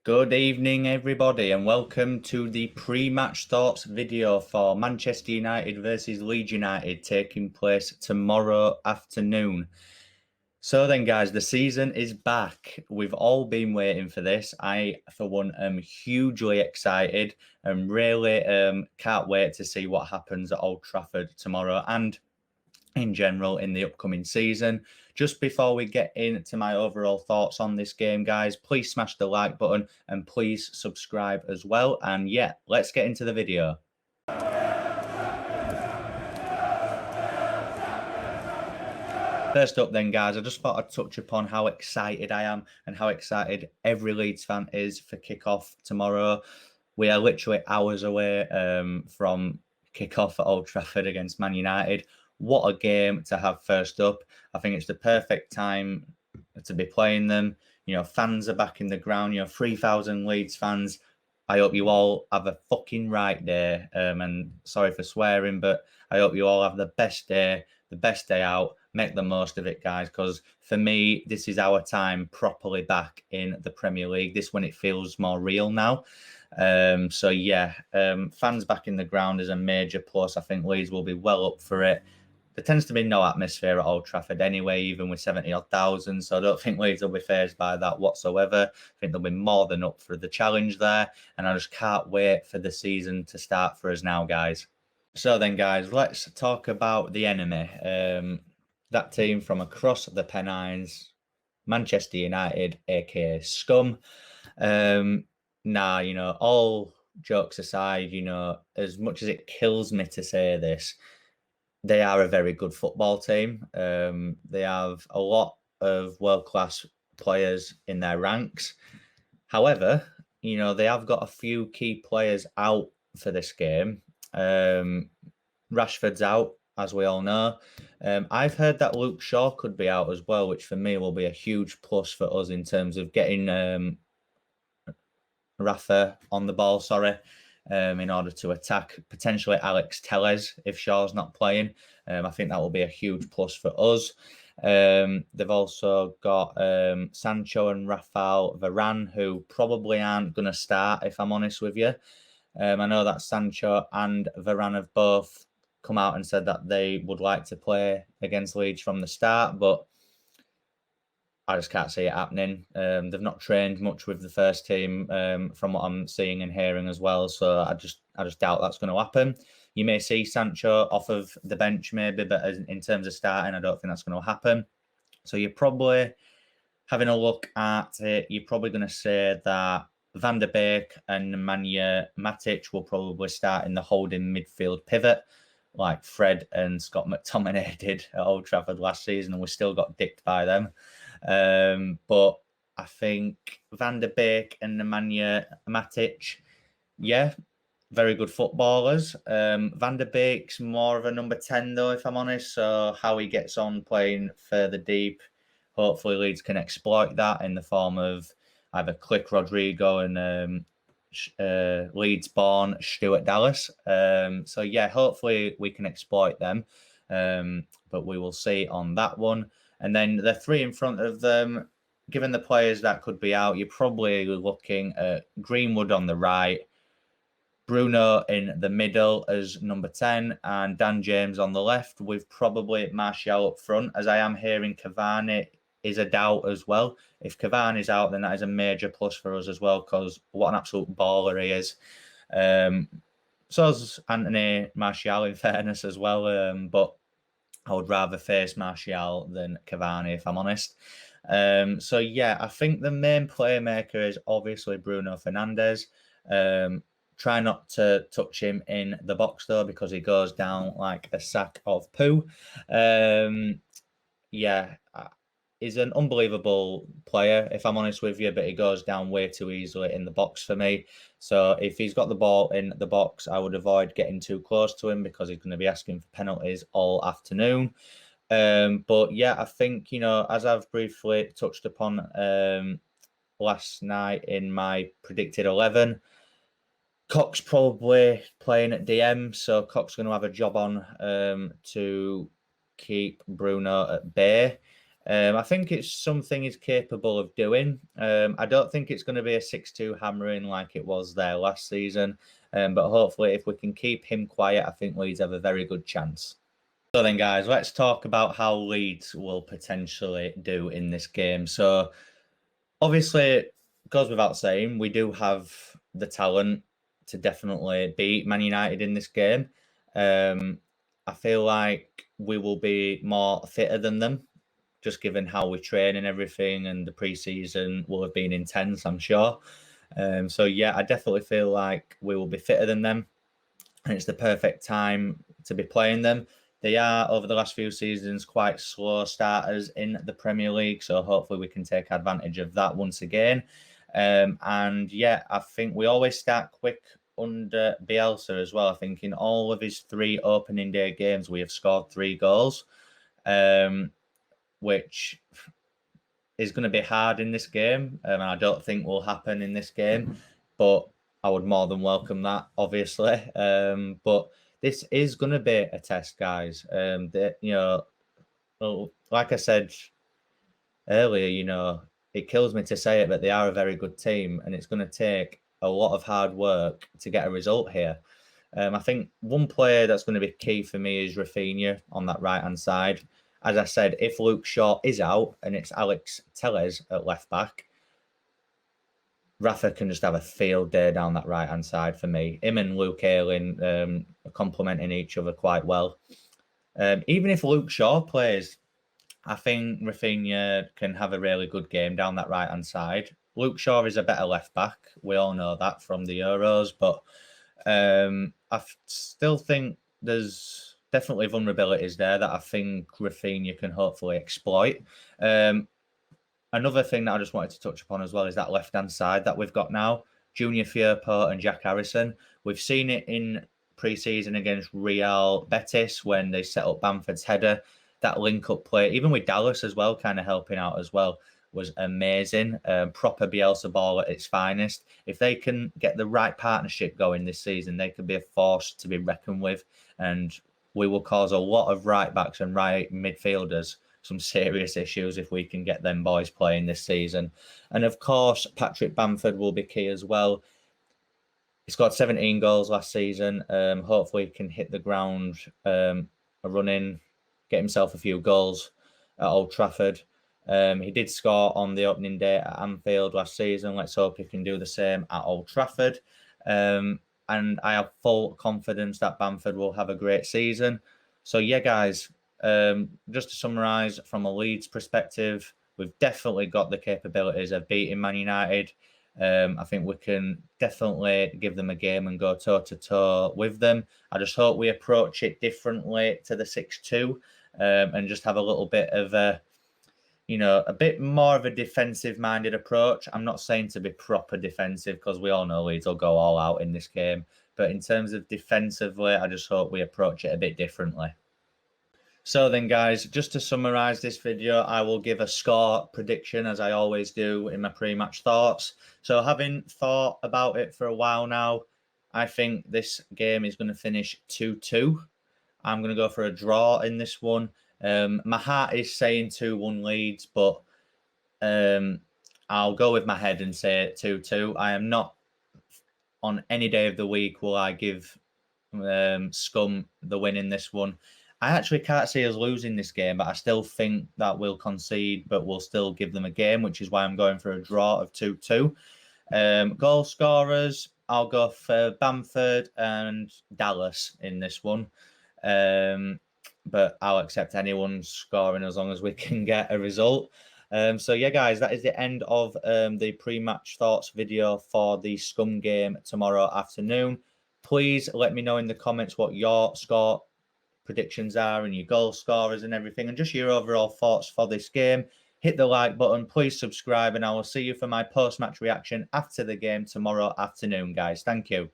Good evening, everybody, and welcome to the pre-match thoughts video for Manchester United versus Leeds United taking place tomorrow afternoon. So then, guys, the season is back. We've all been waiting for this. I, for one, am hugely excited and really can't wait to see what happens at Old Trafford tomorrow and in general in the upcoming season. Just before we get into my overall thoughts on this game, guys, please smash the like button and please subscribe as well. And yeah, let's get into the video. First up then, guys, I just thought I'd touch upon how excited I am and how excited every Leeds fan is for kickoff tomorrow. We are literally hours away from kickoff at Old Trafford against Man United. What a game to have first up. I think it's the perfect time to be playing them. You know, fans are back in the ground. 3,000 Leeds fans. I hope you all have a fucking right day. And sorry for swearing, but I hope you all have the best day out. Make the most of it, guys, because for me, this is our time properly back in the Premier League. This when it feels more real now. So yeah, fans back in the ground is a major plus. I think Leeds will be well up for it. There tends to be no atmosphere at Old Trafford anyway, even with 70-odd thousand. So I don't think Leeds will be fazed by that whatsoever. I think they'll be more than up for the challenge there. And I just can't wait for the season to start for us now, guys. So then, guys, let's talk about the enemy. That team from across the Pennines, Manchester United, aka Scum. All jokes aside, as much as it kills me to say this, they are a very good football team. They have a lot of world-class players in their ranks. However, they have got a few key players out for this game. Rashford's out, as we all know. I've heard that Luke Shaw could be out as well, which for me will be a huge plus for us in terms of getting Rafa on the ball, in order to attack potentially Alex Telles if Shaw's not playing. I think that will be a huge plus for us. They've also got Sancho and Rafael Varane, who probably aren't going to start, if I'm honest with you. I know that Sancho and Varane have both come out and said that they would like to play against Leeds from the start, but I just can't see it happening. They've not trained much with the first team from what I'm seeing and hearing as well. So I just doubt that's going to happen. You may see Sancho off of the bench maybe, but in terms of starting, I don't think that's going to happen. So you're probably having a look at it. You're probably going to say that Van der Beek and Nemanja Matic will probably start in the holding midfield pivot, like Fred and Scott McTominay did at Old Trafford last season, and we still got dicked by them. But I think Van der Beek and Nemanja Matic, yeah, very good footballers. Van der Beek's more of a number 10, though, if I'm honest. So how he gets on playing further deep, hopefully Leeds can exploit that in the form of either Click Rodrigo and Leeds-born Stuart Dallas. So yeah, hopefully we can exploit them. But we will see on that one. And then the three in front of them, given the players that could be out, you're probably looking at Greenwood on the right, Bruno in the middle as number 10, and Dan James on the left, with probably Martial up front, as I am hearing Cavani is a doubt as well. If Cavani's out, then that is a major plus for us as well, because what an absolute baller he is. So is Anthony Martial, in fairness, as well. But I would rather face Martial than Cavani, if I'm honest. So yeah, I think the main playmaker is obviously Bruno Fernandes. Try not to touch him in the box, though, because he goes down like a sack of poo. He's an unbelievable player, if I'm honest with you, but he goes down way too easily in the box for me. So if he's got the ball in the box, I would avoid getting too close to him because he's going to be asking for penalties all afternoon. But yeah, I think, as I've briefly touched upon last night in my predicted 11, Cox's probably playing at DM, so Cox's going to have a job on to keep Bruno at bay. I think it's something he's capable of doing. I don't think it's going to be a 6-2 hammering like it was there last season. But hopefully, if we can keep him quiet, I think Leeds have a very good chance. So then, guys, let's talk about how Leeds will potentially do in this game. So obviously, it goes without saying, we do have the talent to definitely beat Man United in this game. I feel like we will be more fitter than them, just given how we train and everything, and the preseason will have been intense, I'm sure. So yeah, I definitely feel like we will be fitter than them, and it's the perfect time to be playing them. They are, over the last few seasons, quite slow starters in the Premier League, so hopefully we can take advantage of that once again. And yeah, I think we always start quick under Bielsa as well. I think in all of his 3 opening day games, we have scored 3 goals, which is going to be hard in this game, and I don't think will happen in this game, but I would more than welcome that, obviously. But this is going to be a test, guys. Well, like I said earlier, it kills me to say it, but they are a very good team, and it's going to take a lot of hard work to get a result here. I think one player that's going to be key for me is Rafinha on that right-hand side. As I said, if Luke Shaw is out and it's Alex Telles at left back, Rafa can just have a field day down that right-hand side for me. Him and Luke Ayling are complementing each other quite well. Even if Luke Shaw plays, I think Rafinha can have a really good game down that right-hand side. Luke Shaw is a better left back. We all know that from the Euros, but I still think there's definitely vulnerabilities there that I think Rafinha can hopefully exploit. Another thing that I just wanted to touch upon as well is that left-hand side that we've got now. Junior Firpo and Jack Harrison. We've seen it in pre-season against Real Betis when they set up Bamford's header. That link-up play, even with Dallas as well, kind of helping out as well, was amazing. Proper Bielsa ball at its finest. If they can get the right partnership going this season, they could be a force to be reckoned with, and we will cause a lot of right-backs and right midfielders some serious issues if we can get them boys playing this season. And of course, Patrick Bamford will be key as well. He scored 17 goals last season. Hopefully he can hit the ground running, get himself a few goals at Old Trafford. He did score on the opening day at Anfield last season. Let's hope he can do the same at Old Trafford. And I have full confidence that Bamford will have a great season. So yeah, guys, just to summarise, from a Leeds perspective, we've definitely got the capabilities of beating Man United. I think we can definitely give them a game and go toe-to-toe with them. I just hope we approach it differently to the 6-2 and just have a little bit of a bit more of a defensive-minded approach. I'm not saying to be proper defensive because we all know Leeds will go all out in this game. But in terms of defensively, I just hope we approach it a bit differently. So then, guys, just to summarise this video, I will give a score prediction as I always do in my pre-match thoughts. So having thought about it for a while now, I think this game is going to finish 2-2. I'm going to go for a draw in this one. My heart is saying 2-1 Leeds, but I'll go with my head and say 2-2. I am not, on any day of the week, will I give Scum the win in this one. I actually can't see us losing this game, but I still think that we'll concede, but we'll still give them a game, which is why I'm going for a draw of 2-2. Goal scorers, I'll go for Bamford and Dallas in this one. But I'll accept anyone scoring as long as we can get a result. So yeah, guys, that is the end of the pre-match thoughts video for the Scum game tomorrow afternoon. Please let me know in the comments what your score predictions are and your goal scorers and everything, and just your overall thoughts for this game. Hit the like button, please subscribe, and I will see you for my post-match reaction after the game tomorrow afternoon, guys. Thank you.